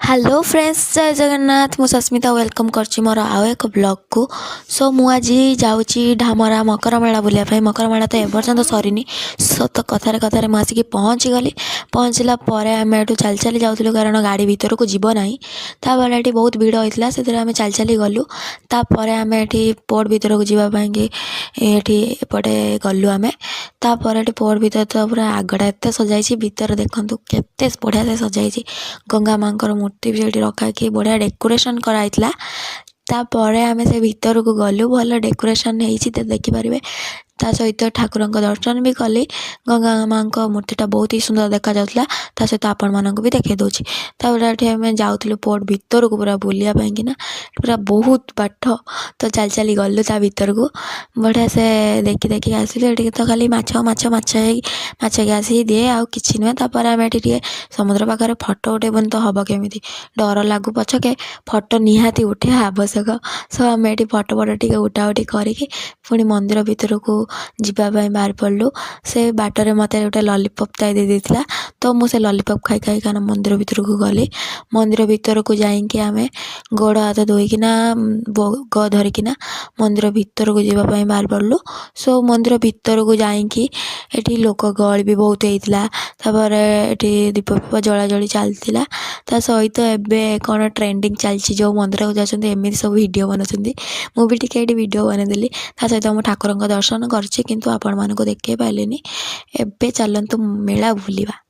hello friends जय जगन्नाथ मु Sasmita welcome करची मोर आउ एक ब्लॉग को सो मु आज जाऊँगी ढामरा मकर मेला बुलाया मकर मेला तो एपर्यंत सरीनी सो तो कथार कथार मुझे पहुँची गली पहुँचला आम एठू चल चली जाऊँ कारण गाड़ी भीतर को जीव ना तापर ये बहुत भिड़ होता से आम चल चली गलु तापर आम ये पोर्ट भीतर को जावाई ये एपटे गलु आम तापर ये पोर्ट भीतर तो पूरा आगड़ा एत सजाई भीतर देखूँ केते बढ़िया से सजाई गंगा माँ मूर्ति भी से रखा कि बढ़िया डेकोरेशन कराइला तापर आम से भीतर को गलु भल डेकोरेशन हो देखिपारे ता सहित ठाकुर दर्शन भी कली गंगा माँ मूर्तिटा बहुत ही सुंदर देखा जाता ता सहित आपण मानक भी देखे दूसरी तापर आम जाऊँ पोर्ट भीतर को पूरा बुलायापाई कि पूरा बहुत बाट तो चल चली गलु ता भीतर को बढ़िया से देखी देखी आसिलु ये तो खाली माछ माछ माछ माछ गैस ही दिए आउ कि नुहे तापर आम ये समुद्र पाखे फटो उठे तो हम केमी डर लगू पछके फटो निहाती उठे आवश्यक सो आम ये फटो फटो टे उठा उठी करके पुणी मंदिर भीतर को जीवाई बाहर पड़लु से बाटर मत गोटे लॉलीपॉप दे देता तो मुझे लॉलीपॉप खाई खाई खाना मंदिर भीतर को गली मंदिर भीतर को जाइए आम गोड़ हाथ धोईकिना भोग धरिकिना मंदिर भीतर को जीवाई बाहर पड़लु सो मंदिर भीतर को जाइए ये लोक गहली भी बहुत होता तापर ये दीप फीप जला जली चलता ता सहित एवं कौन ट्रेंडिंग चलती जो मंदिर को जाती एमती सब वीडियो बनाते मुझे टी वीडियो बनईदेली ता सहित मुझे ठाकुर दर्शन करछि किंतु आपण मानको देखे पाइलेनी एबे चलंतु मेला बुलिबा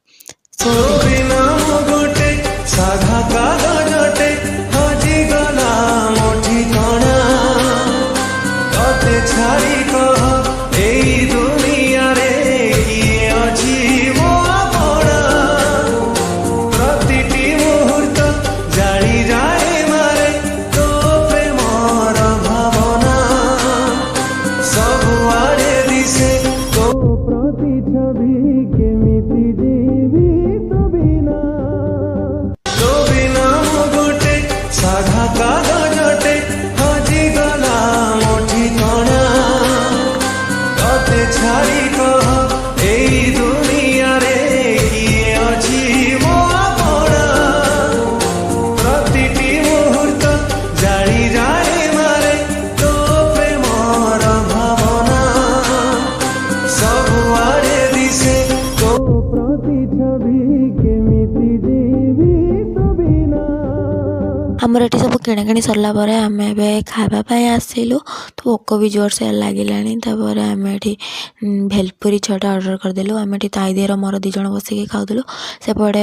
आमर ये सब किणाकिणी सरला आम ए खावाई आसलु तो भोक भी जोर से लगे आम ये भेलपुरी छटा ऑर्डर करदेलु आम ये ताई देर मोर 2 जन बसिक खाऊलु सेपटे